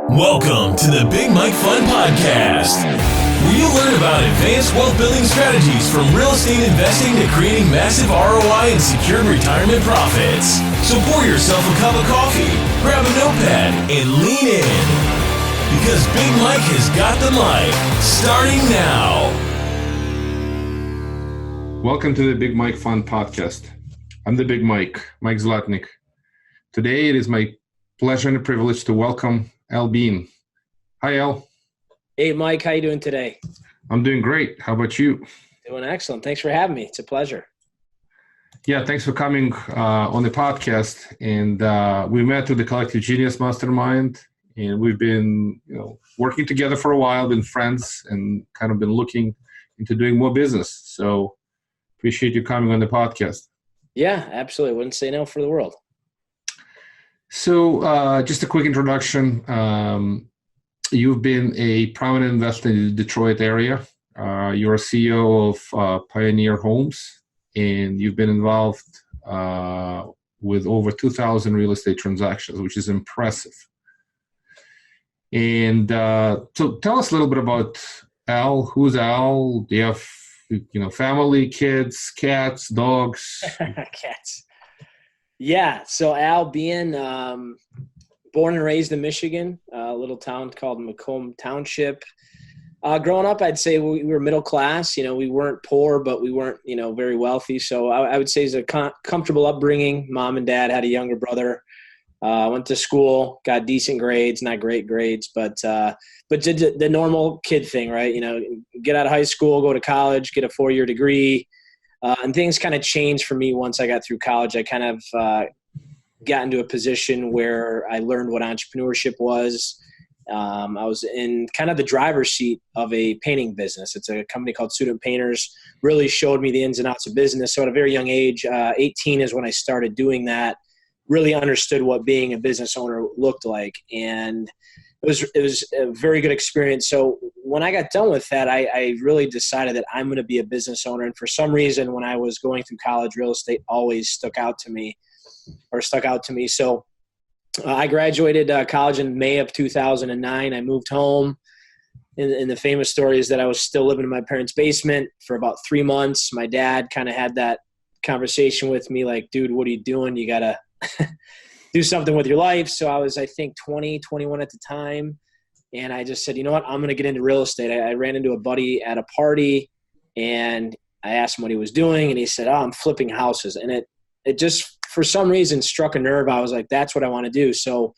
Welcome to the Big Mike Fund Podcast, where you learn about advanced wealth building strategies from real estate investing to creating massive ROI and secured retirement profits. So pour yourself a cup of coffee, grab a notepad, and lean in. Because Big Mike has got the mic, starting now. Welcome to the Big Mike Fund Podcast. I'm the Big Mike Zlotnik. Today it is my pleasure and privilege to welcome Beahn. Hi, Al. Hey, Mike. How you doing today? I'm doing great. How about you? Doing excellent. Thanks for having me. It's a pleasure. Yeah, thanks for coming on the podcast. And we met through the Collective Genius Mastermind, and we've been, working together for a while, been friends, and kind of been looking into doing more business. So appreciate you coming on the podcast. Yeah, absolutely. Wouldn't say no for the world. So just a quick introduction. You've been a prominent investor in the Detroit area. You're a CEO of Pioneer Homes, and you've been involved with over 2,000 real estate transactions, which is impressive. And so tell us a little bit about Al. Who's Al? Do you have family, kids, cats, dogs? Cats. Yeah. So Al Beahn, born and raised in Michigan, a little town called Macomb Township. Growing up, I'd say we were middle class. We weren't poor, but we weren't, very wealthy. So I would say it's a comfortable upbringing. Mom and dad had a younger brother. Went to school, got decent grades, not great grades, but did the normal kid thing, right? Get out of high school, go to college, get a 4-year degree. And things kind of changed for me once I got through college. I kind of got into a position where I learned what entrepreneurship was. I was in kind of the driver's seat of a painting business. It's a company called Student Painters. Really showed me the ins and outs of business. So at a very young age, 18 is when I started doing that. Really understood what being a business owner looked like, and it was a very good experience. So when I got done with that, I really decided that I'm going to be a business owner. And for some reason, when I was going through college, real estate always stuck out to me. So I graduated college in May of 2009. I moved home. And the famous story is that I was still living in my parents' basement for about 3 months. My dad kind of had that conversation with me, like, dude, what are you doing? You got to do something with your life. So I was, I think, 20, 21 at the time. And I just said, you know what, I'm going to get into real estate. I ran into a buddy at a party, and I asked him what he was doing. And he said, I'm flipping houses. And it just, for some reason, struck a nerve. I was like, that's what I want to do. So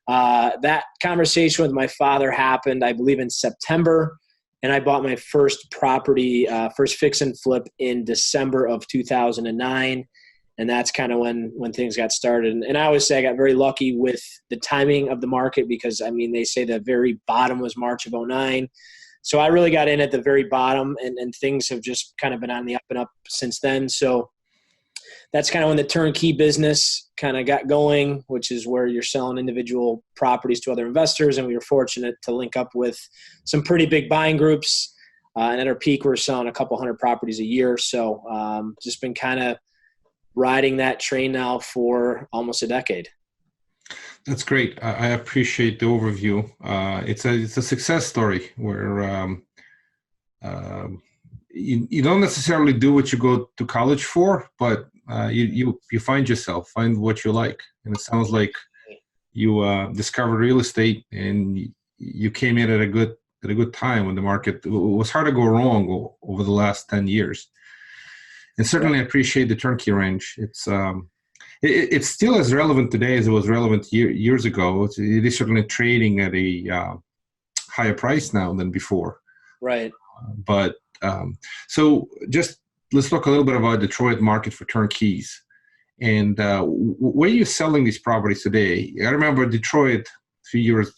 that conversation with my father happened, I believe, in September. And I bought my first property, first fix and flip, in December of 2009. And that's kind of when things got started. And I always say I got very lucky with the timing of the market because, they say the very bottom was March of 2009. So I really got in at the very bottom, and things have just kind of been on the up and up since then. So that's kind of when the turnkey business kind of got going, which is where you're selling individual properties to other investors. And we were fortunate to link up with some pretty big buying groups. And at our peak, we're selling a couple hundred properties a year. So just been kind of riding that train now for almost a decade. That's great. I appreciate the overview. It's a success story where you don't necessarily do what you go to college for, but you find yourself, find what you like. And it sounds like you discovered real estate, and you came in at a good time when the market, it was hard to go wrong over the last 10 years. And certainly I appreciate the turnkey range. It's still as relevant today as it was relevant years ago. It is certainly trading at a higher price now than before. Right. So just let's talk a little bit about Detroit market for turnkeys. And where are you selling these properties today? I remember Detroit a few years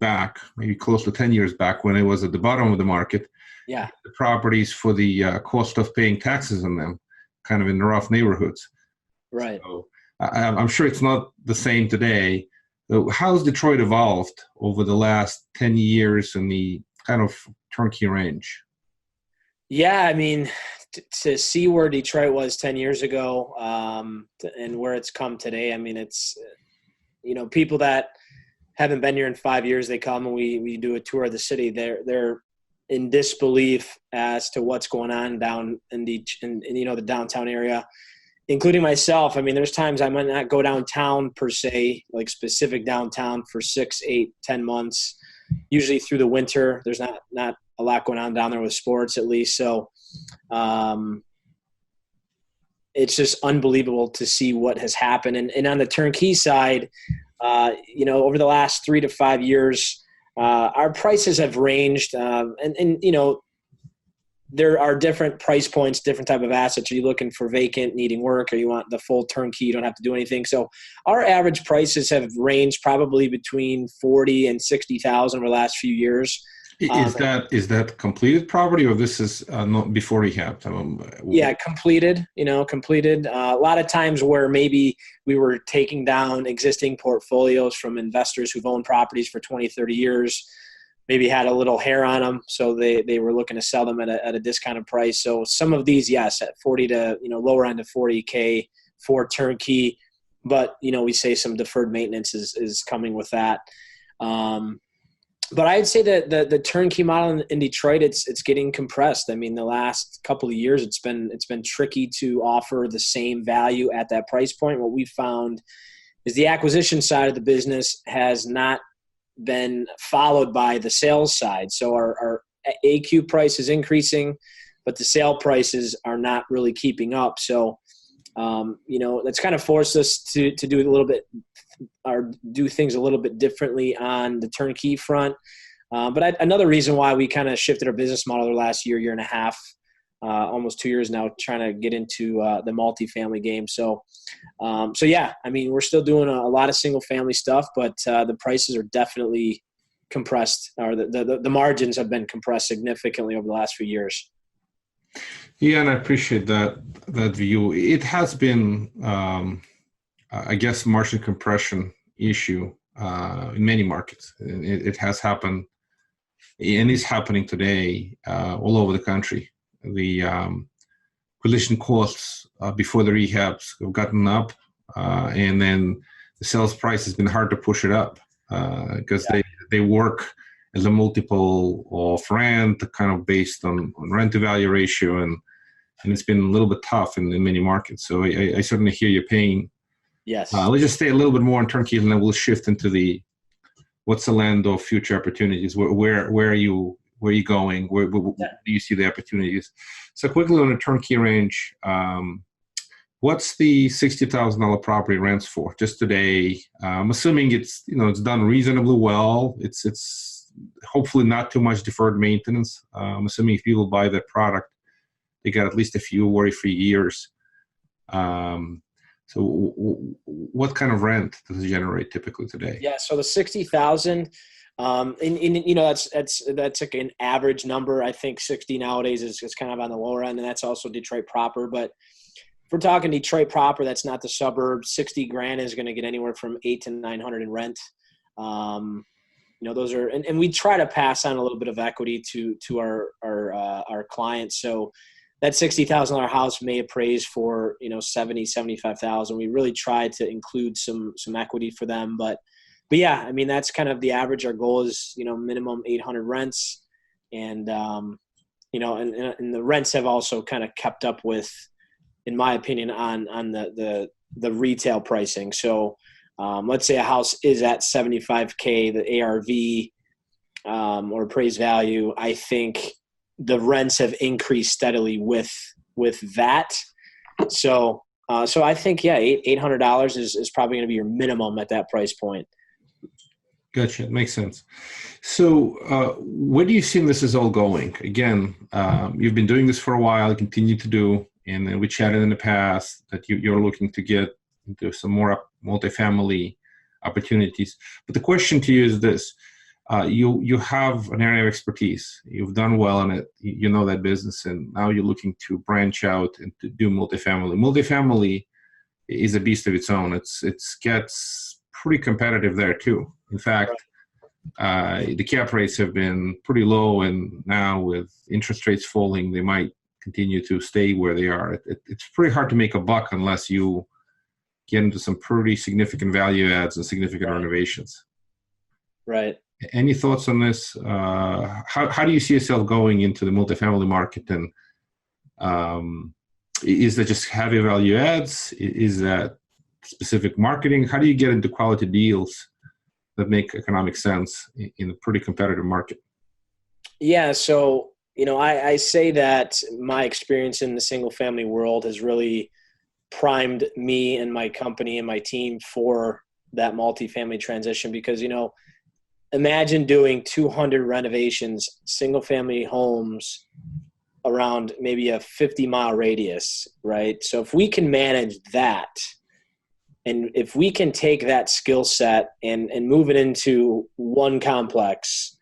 back, maybe close to 10 years back, when it was at the bottom of the market. Yeah, the properties for the cost of paying taxes on them, kind of in rough neighborhoods. Right. So I'm sure it's not the same today. How's Detroit evolved over the last 10 years in the kind of turnkey range? Yeah, to see where Detroit was 10 years ago and where it's come today, it's, people that haven't been here in 5 years, they come and we do a tour of the city. They're in disbelief as to what's going on down in the downtown area, including myself. I mean, there's times I might not go downtown per se, like specific downtown, for 6, 8, 10 months. Usually through the winter, there's not a lot going on down there with sports, at least. So it's just unbelievable to see what has happened. And on the turnkey side, over the last 3 to 5 years, our prices have ranged. There are different price points, different type of assets. Are you looking for vacant, needing work, or you want the full turnkey? You don't have to do anything. So our average prices have ranged probably between 40 and 60,000 over the last few years. Is that completed property, or this is not before rehab? Yeah, completed. Completed. A lot of times where maybe we were taking down existing portfolios from investors who've owned properties for 20, 30 years. Maybe had a little hair on them, so they were looking to sell them at a discounted price. So some of these, yes, at 40 to lower end of 40K for turnkey, but we say some deferred maintenance is coming with that. But I'd say that the turnkey model in Detroit, it's getting compressed. I mean, the last couple of years, it's been tricky to offer the same value at that price point. What we found is the acquisition side of the business has not been followed by the sales side. So our AQ price is increasing, but the sale prices are not really keeping up. So, that's kind of forced us to do a little bit or do things a little bit differently on the turnkey front. But another reason why we kind of shifted our business model the last year and a half, almost 2 years now, trying to get into the multifamily game. So yeah, I mean, we're still doing a lot of single family stuff, but the prices are definitely compressed, or the margins have been compressed significantly over the last few years. Yeah, and I appreciate that view. It has been, I guess, margin compression issue in many markets. It has happened, and is happening today all over the country. The acquisition costs before the rehabs have gotten up, and then the sales price has been hard to push it up because they work as a multiple of rent, kind of based on rent to value ratio, and it's been a little bit tough in many markets. So I certainly hear your pain. Yes. Let's just stay a little bit more on turnkey, and then we'll shift into what's the land of future opportunities. Where are you going? Where do you see the opportunities? So quickly on the turnkey range, what's the $60,000 property rents for just today? I'm assuming it's done reasonably well. It's hopefully not too much deferred maintenance. I'm assuming if people buy that product, they got at least a few worry-free years. So what kind of rent does it generate typically today? Yeah, so the 60,000, that's like an average number. I think 60 nowadays is kind of on the lower end, and that's also Detroit proper. But if we're talking Detroit proper, that's not the suburbs. 60 grand is going to get anywhere from 800 to 900 in rent. Those are, and we try to pass on a little bit of equity to our clients. So that $60,000 house may appraise for 70, 75,000. We really try to include some equity for them, but yeah, I mean, that's kind of the average. Our goal is minimum 800 rents, and and the rents have also kind of kept up with, in my opinion, on the retail pricing. So let's say a house is at 75K, the ARV or appraised value. I think the rents have increased steadily with that. So I think, yeah, $800 is probably going to be your minimum at that price point. Gotcha. Makes sense. So where do you see this is all going? Again, you've been doing this for a while, continue to do, and we chatted in the past that you're looking to get into some more multifamily opportunities. But the question to you is this. You have an area of expertise. You've done well in it. You know that business, and now you're looking to branch out and to do multifamily. Multifamily is a beast of its own. It gets pretty competitive there too. In fact, the cap rates have been pretty low, and now with interest rates falling, they might continue to stay where they are. It's pretty hard to make a buck unless you get into some pretty significant value adds and significant renovations. Right. Any thoughts on this? How do you see yourself going into the multifamily market? And is that just heavy value adds? Is that specific marketing? How do you get into quality deals that make economic sense in a pretty competitive market? Yeah. So, I say that my experience in the single family world has really primed me and my company and my team for that multifamily transition because, imagine doing 200 renovations, single family homes around maybe a 50-mile radius, right? So if we can manage that, and if we can take that skill set and move it into one complex,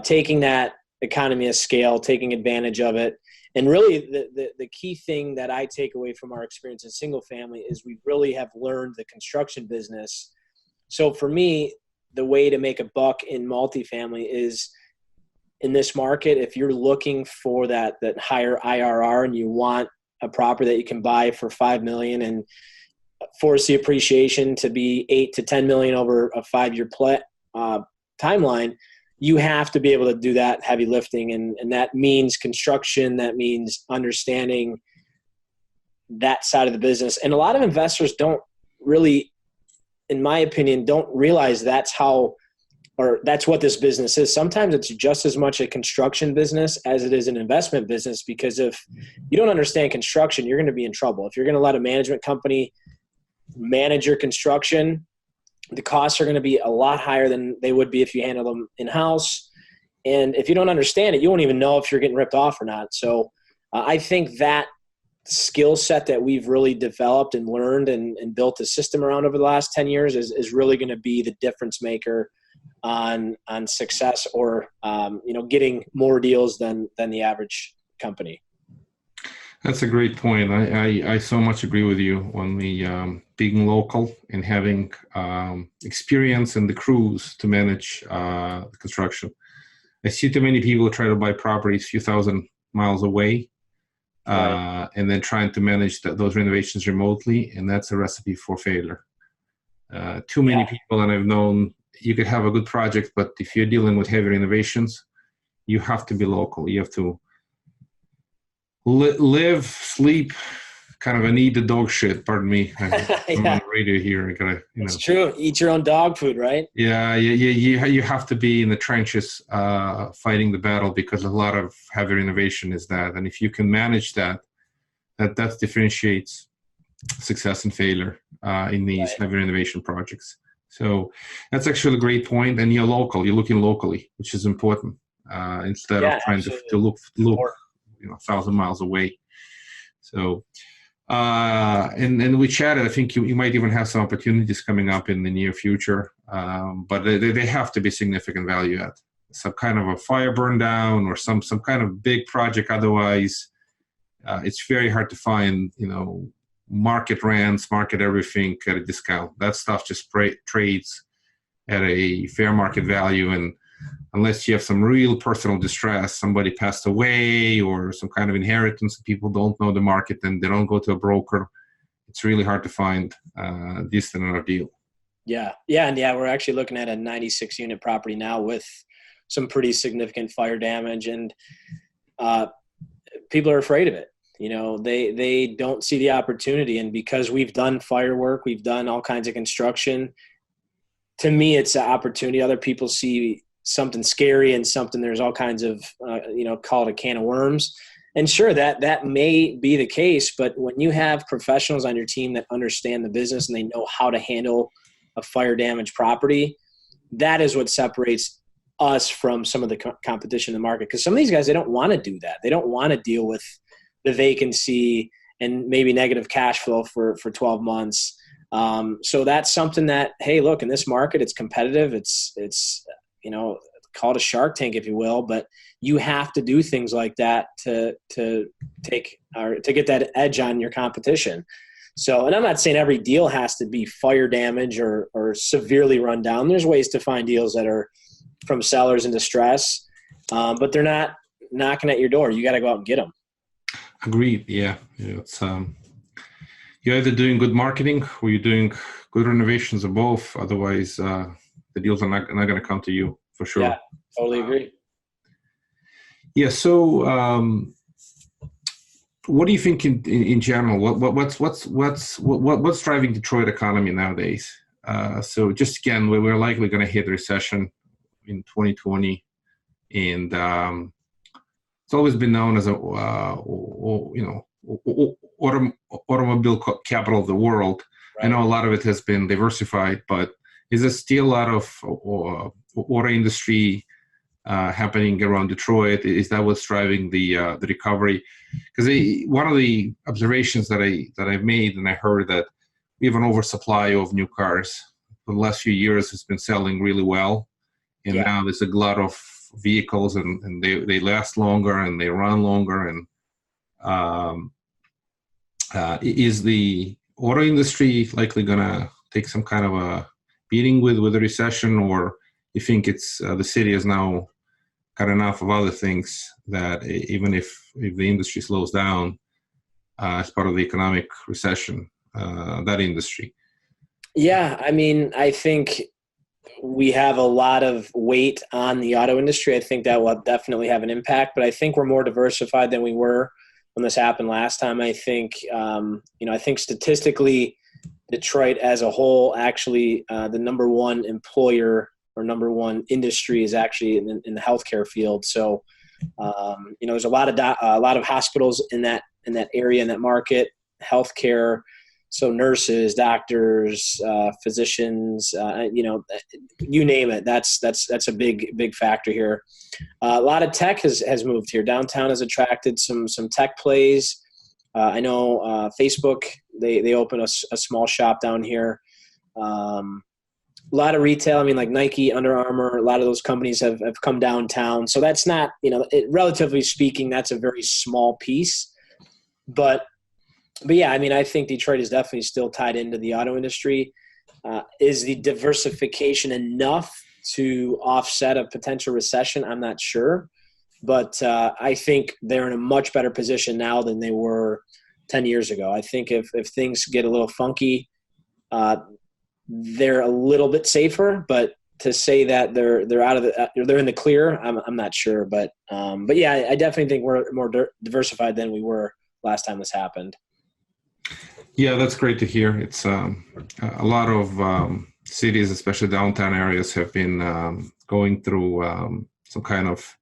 taking that economy of scale, taking advantage of it, and really the key thing that I take away from our experience in single family is we really have learned the construction business. So for me, the way to make a buck in multifamily is in this market, if you're looking for that higher IRR and you want a property that you can buy for $5 million and force the appreciation to be $8 to $10 million over a 5-year timeline, you have to be able to do that heavy lifting. And that means construction, that means understanding that side of the business. And a lot of investors don't really, in my opinion, don't realize that's what this business is. Sometimes it's just as much a construction business as it is an investment business, because if you don't understand construction, you're going to be in trouble. If you're going to let a management company manage your construction, the costs are going to be a lot higher than they would be if you handle them in-house. And if you don't understand it, you won't even know if you're getting ripped off or not. So I think that skill set that we've really developed and learned and built a system around over the last 10 years is really going to be the difference maker on success or, getting more deals than the average company. That's a great point. I so much agree with you on the being local and having experience and the crews to manage construction. I see too many people try to buy properties a few thousand miles away, right, and then trying to manage those renovations remotely, and that's a recipe for failure. Too many people, and I've known, you could have a good project, but if you're dealing with heavy renovations, you have to be local. You have to live, sleep, kind of eat the dog shit. Pardon me. I'm on the radio here. I gotta, It's true. Eat your own dog food, right? Yeah. You have to be in the trenches, fighting the battle, because a lot of heavy renovation is that. And if you can manage that differentiates success and failure in these heavy renovation projects. So that's actually a great point. And you're local. You're looking locally, which is important, instead of trying to look 1,000 miles away. So, and we chatted. I think you might even have some opportunities coming up in the near future, but they have to be significant value add. Some kind of a fire burn down or some kind of big project. Otherwise, it's very hard to find, market rents, market everything at a discount. That stuff just trades at a fair market value, and unless you have some real personal distress, somebody passed away or some kind of inheritance, people don't know the market and they don't go to a broker, it's really hard to find this and another deal. Yeah, we're actually looking at a 96-unit property now with some pretty significant fire damage, and people are afraid of it. They don't see the opportunity, and because we've done fire work, we've done all kinds of construction, to me it's an opportunity. Other people see something scary and something, there's all kinds of, call it a can of worms. And sure, that may be the case, but when you have professionals on your team that understand the business and they know how to handle a fire damaged property, that is what separates us from some of the competition in the market. Because some of these guys, they don't want to do that. They don't want to deal with the vacancy and maybe negative cash flow for 12 months. So that's something that, hey, look, in this market, it's competitive. It's call it a Shark Tank, if you will, but you have to do things like that to get that edge on your competition. So, and I'm not saying every deal has to be fire damage or severely run down. There's ways to find deals that are from sellers in distress, but they're not knocking at your door. You got to go out and get them. Agreed. Yeah. It's you're either doing good marketing or you're doing good renovations or both. Otherwise, the deals are not going to come to you for sure. Yeah, totally agree. Yeah. So, what do you think in general? What's driving Detroit economy nowadays? So, just again, we're likely going to hit a recession in 2020, and it's always been known as automobile capital of the world. Right. I know a lot of it has been diversified, but is there still a lot of auto industry happening around Detroit? Is that what's driving the recovery? Because one of the observations that I've made, and I heard that we have an oversupply of new cars. For the last few years, it's been selling really well, and now there's a lot of vehicles, and they last longer and they run longer. And is the auto industry likely going to take some kind of a beating with a recession, or you think it's the city has now got enough of other things that even if the industry slows down as part of the economic recession, that industry? Yeah, I mean, I think we have a lot of weight on the auto industry. I think that will definitely have an impact, but I think we're more diversified than we were when this happened last time. I think, I think statistically, Detroit as a whole, actually, the number one employer or number one industry is actually in the healthcare field. So, there's a lot of hospitals in that area, in that market, healthcare. So nurses, doctors, physicians, you name it. That's a big factor here. A lot of tech has moved here. Downtown has attracted some tech plays. I know Facebook, they open a small shop down here. A lot of retail. I mean, like Nike, Under Armour, a lot of those companies have come downtown. So that's not, relatively speaking, that's a very small piece. But yeah, I mean, I think Detroit is definitely still tied into the auto industry. Is the diversification enough to offset a potential recession? I'm not sure. But I think they're in a much better position now than they were 10 years ago. I think if things get a little funky, they're a little bit safer. But to say that they're in the clear, I'm not sure. But yeah, I definitely think we're more diversified than we were last time this happened. Yeah, that's great to hear. It's a lot of cities, especially downtown areas, have been going through some kind of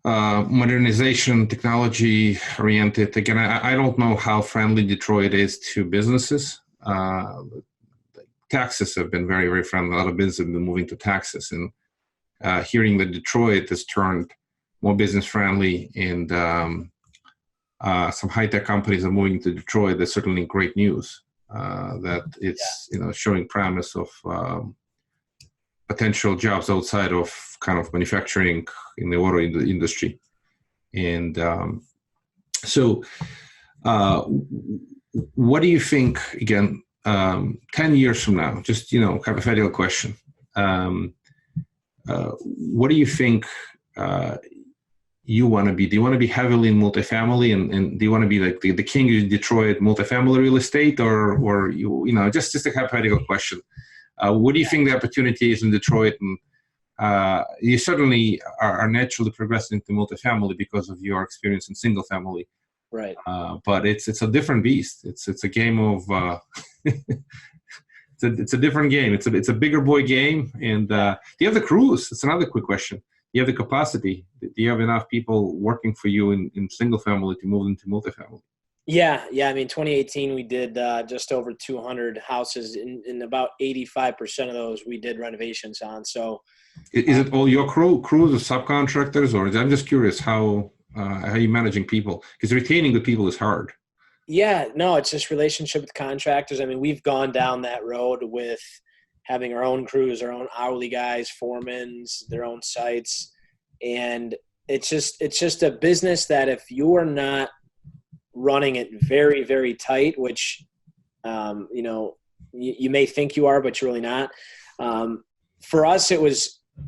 modernization, technology oriented. Again, I don't know how friendly Detroit is to businesses. Taxes have been very, very friendly. A lot of businesses have been moving to Texas, and hearing that Detroit has turned more business friendly and some high-tech companies are moving to Detroit, that's certainly great news. That it's showing promise of potential jobs outside of kind of manufacturing in the auto industry. And so what do you think, again, 10 years from now, just, hypothetical question, what do you think you want to be? Do you want to be heavily in multifamily, and do you want to be like the king of Detroit multifamily real estate, or just a hypothetical question? What do you think the opportunity is in Detroit? And you certainly are naturally progressing to multifamily because of your experience in single family, right? But it's a different beast. It's a game of it's a different game. It's a bigger boy game. And do you have the crews? It's another quick question. Do you have the capacity? Do you have enough people working for you in single family to move into multifamily? Yeah. I mean, 2018, we did just over 200 houses, and about 85% of those we did renovations on. So, is it all your crews or subcontractors, or I'm just curious how you managing people, because retaining the people is hard. Yeah, no, it's just relationship with contractors. I mean, we've gone down that road with having our own crews, our own hourly guys, foremans, their own sites. And it's just a business that if you are not running it very, very tight, which, you may think you are, but you're really not. For us,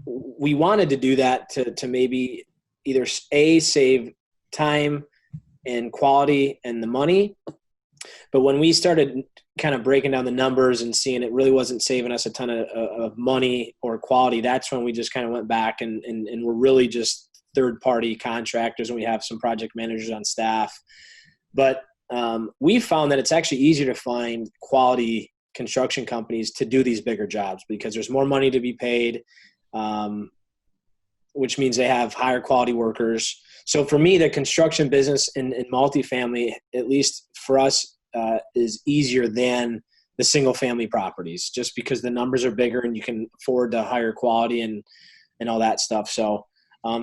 we wanted to do that to maybe either save time and quality and the money, But when we started kind of breaking down the numbers and seeing it really wasn't saving us a ton of money or quality, that's when we just kind of went back and we're really just third-party contractors, and we have some project managers on staff. But we found that it's actually easier to find quality construction companies to do these bigger jobs because there's more money to be paid, which means they have higher quality workers. So for me, the construction business in multifamily, at least for us, is easier than the single family properties, just because the numbers are bigger and you can afford the higher quality and all that stuff. So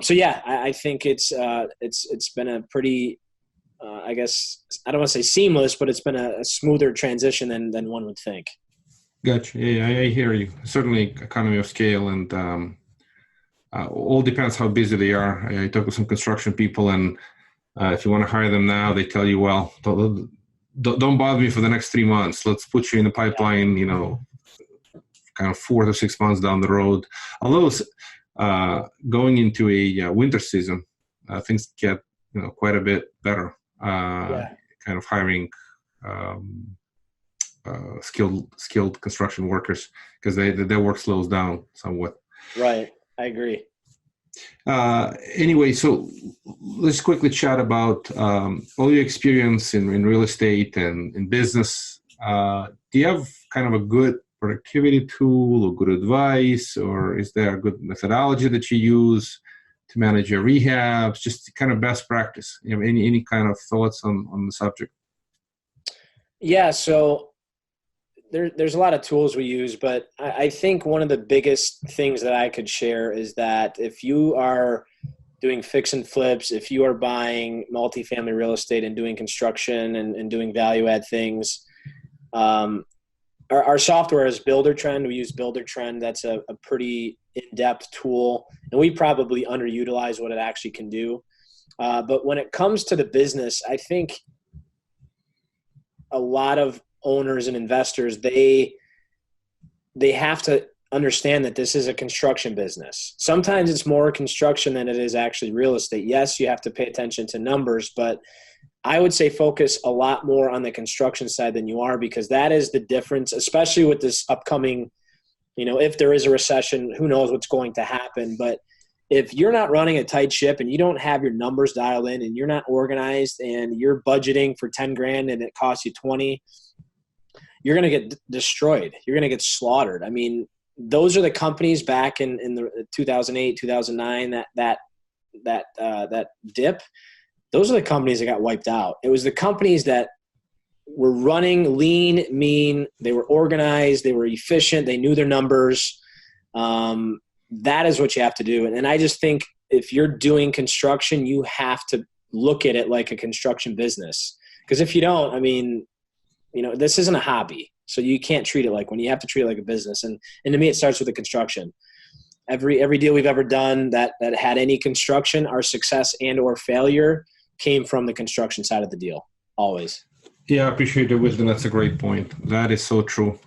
yeah, I think it's been a pretty, I guess, I don't want to say seamless, but it's been a smoother transition than one would think. Gotcha. Yeah, I hear you. Certainly economy of scale, and all depends how busy they are. I talk with some construction people, and if you want to hire them now, they tell you, well, don't bother me for the next 3 months. Let's put you in the pipeline, kind of 4 to 6 months down the road. Although going into a winter season, things get quite a bit better. Kind of hiring skilled construction workers, because their work slows down somewhat. Right, I agree. Anyway, so let's quickly chat about all your experience in real estate and in business. Do you have kind of a good productivity tool or good advice, or is there a good methodology that you use to manage your rehabs? Just kind of best practice. You have any kind of thoughts on the subject? Yeah, so there's a lot of tools we use, but I think one of the biggest things that I could share is that if you are doing fix and flips, if you are buying multifamily real estate and doing construction and doing value add things, our software is Builder Trend. We use Builder Trend. That's a pretty in-depth tool, and we probably underutilize what it actually can do. But when it comes to the business, I think a lot of owners and investors, they have to understand that this is a construction business. Sometimes it's more construction than it is actually real estate. Yes, you have to pay attention to numbers, but I would say focus a lot more on the construction side than you are, because that is the difference, especially with this upcoming, if there is a recession, who knows what's going to happen. But if you're not running a tight ship and you don't have your numbers dialed in and you're not organized and you're budgeting for 10 grand and it costs you 20, you're going to get destroyed. You're going to get slaughtered. I mean, those are the companies back in the 2008, 2009, that dip. Those are the companies that got wiped out. It was the companies that were running lean, mean. They were organized. They were efficient. They knew their numbers. That is what you have to do. And I just think if you're doing construction, you have to look at it like a construction business. Because if you don't, I mean, this isn't a hobby. So you can't treat it like one. You have to treat it like a business. And to me, it starts with the construction. Every deal we've ever done that had any construction, our success and or failure came from the construction side of the deal, always. Yeah, I appreciate the wisdom. That's a great point. That is so true.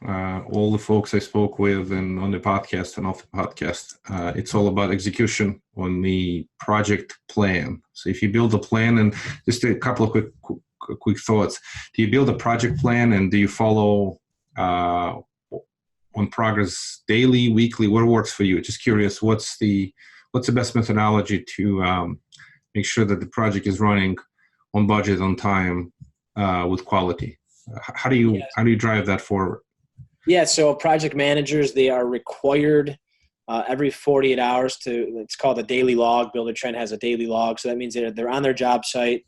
All the folks I spoke with and on the podcast and off the podcast, it's all about execution on the project plan. So if you build a plan, and just a couple of quick thoughts. Do you build a project plan and do you follow on progress daily, weekly? What works for you? Just curious, what's the best methodology to make sure that the project is running on budget, on time, with quality? How do you drive that forward? Yeah, so project managers, they are required every 48 hours it's called a daily log. Builder Trend has a daily log. So that means they're on their job site.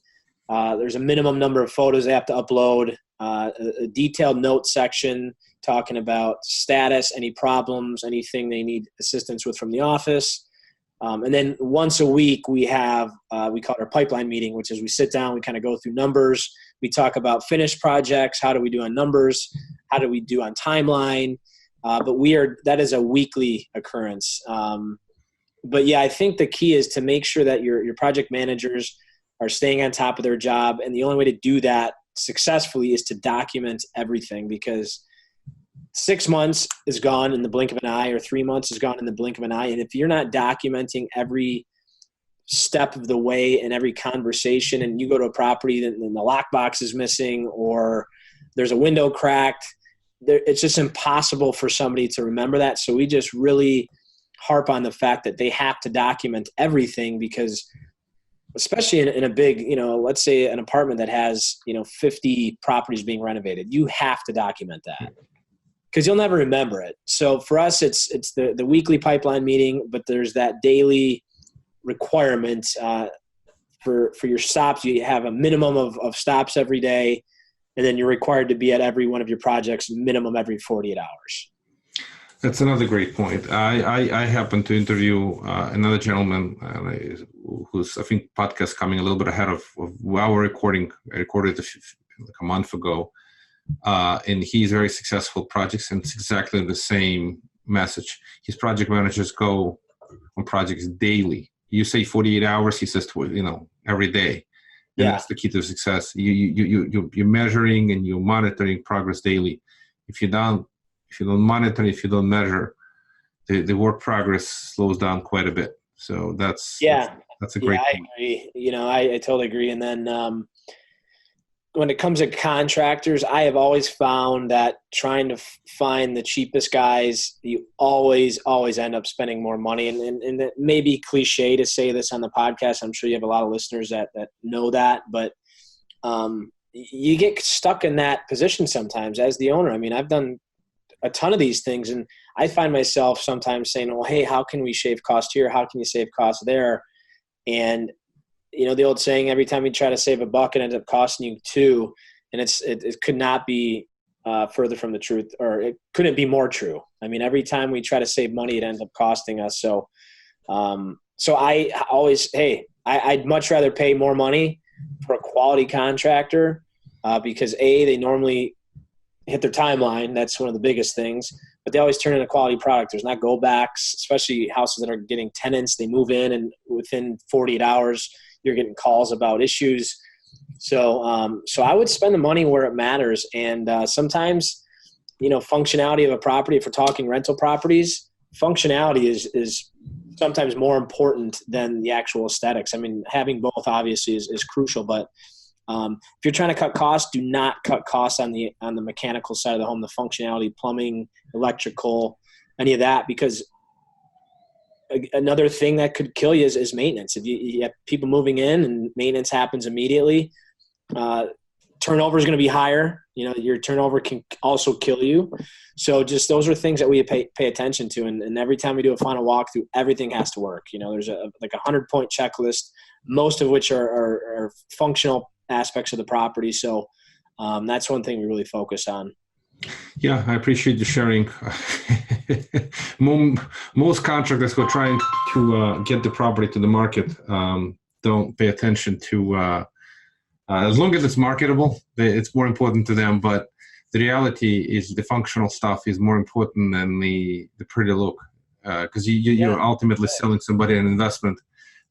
There's a minimum number of photos they have to upload, a detailed note section talking about status, any problems, anything they need assistance with from the office. And then once a week we have, we call it our pipeline meeting, which is we sit down, we kind of go through numbers. We talk about finished projects. How do we do on numbers? How do we do on timeline? But that is a weekly occurrence. But yeah, I think the key is to make sure that your project managers are staying on top of their job. And the only way to do that successfully is to document everything, because 6 months is gone in the blink of an eye, or 3 months is gone in the blink of an eye. And if you're not documenting every step of the way and every conversation, and you go to a property and the lockbox is missing, or there's a window cracked. It's just impossible for somebody to remember that. So we just really harp on the fact that they have to document everything, because especially in a big, let's say an apartment that has, 50 properties being renovated, you have to document that because you'll never remember it. So for us, it's the weekly pipeline meeting, but there's that daily requirement for your stops. You have a minimum of stops every day, and then you're required to be at every one of your projects minimum every 48 hours. That's another great point. I happened to interview another gentleman who's, I think, podcast coming a little bit ahead of our recording. I recorded like a month ago, and he's very successful projects, and it's exactly the same message. His project managers go on projects daily. You say 48 hours, he says, every day. And that's the key to success. You're measuring and you're monitoring progress daily. If you don't monitor, if you don't measure, the work progress slows down quite a bit. So that's a great point. I agree. I totally agree. And then when it comes to contractors, I have always found that trying to find the cheapest guys, you always end up spending more money. And it may be cliche to say this on the podcast. I'm sure you have a lot of listeners that know that, but you get stuck in that position sometimes as the owner. I mean, I've done a ton of these things, and I find myself sometimes saying, well, hey, how can we shave cost here? How can you save cost there? And the old saying, every time you try to save $1, it ends up costing you $2. And it could not be further from the truth, or it couldn't be more true. I mean, every time we try to save money, it ends up costing us. So I always, I'd much rather pay more money for a quality contractor because they normally hit their timeline. That's one of the biggest things, but they always turn in a quality product. There's not go backs, especially houses that are getting tenants. They move in, and within 48 hours, you're getting calls about issues. So I would spend the money where it matters. And sometimes, functionality of a property, if we're talking rental properties, functionality is sometimes more important than the actual aesthetics. I mean, having both obviously is crucial, but if you're trying to cut costs, do not cut costs on the mechanical side of the home, the functionality, plumbing, electrical, any of that, because another thing that could kill you is maintenance. If you have people moving in and maintenance happens immediately, turnover is going to be higher. Your turnover can also kill you. So just those are things that we pay attention to. And every time we do a final walkthrough, everything has to work. There's a 100-point checklist, most of which are functional aspects of the property. So that's one thing we really focus on. Yeah, I appreciate you sharing. Most contractors who are trying to get the property to the market don't pay attention to, as long as it's marketable, it's more important to them. But the reality is the functional stuff is more important than the pretty look, because you're ultimately selling somebody an investment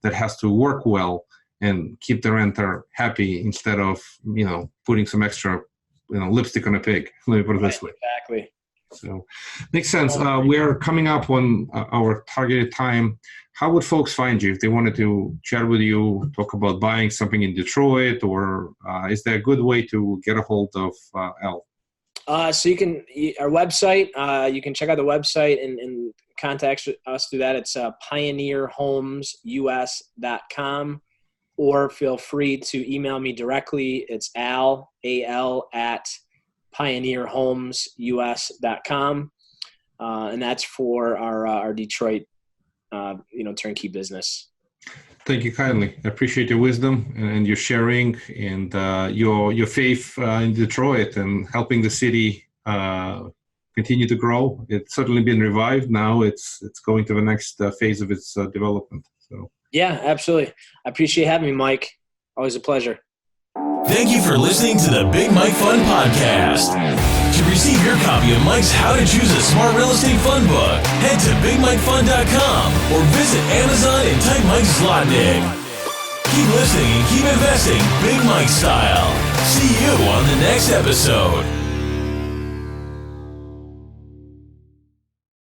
that has to work well and keep the renter happy instead of, putting some extra, lipstick on a pig. Let me put it this way. Exactly. So makes sense. We're coming up on our targeted time. How would folks find you if they wanted to chat with you, talk about buying something in Detroit, or is there a good way to get a hold of Al? So you can, our website, you can check out the website and contact us through that. It's pioneerhomesus.com, or feel free to email me directly. It's al at pioneerhomesus.com. And that's for our Detroit, turnkey business. Thank you kindly. I appreciate your wisdom and your sharing and your faith in Detroit and helping the city continue to grow. It's certainly been revived. Now it's going to the next phase of its development. So yeah, absolutely. I appreciate having me, Mike. Always a pleasure. Thank you for listening to the Big Mike Fund Podcast. To receive your copy of Mike's How to Choose a Smart Real Estate Fund book, head to BigMikeFund.com or visit Amazon and type Mike Zlotnick. Keep listening and keep investing Big Mike style. See you on the next episode.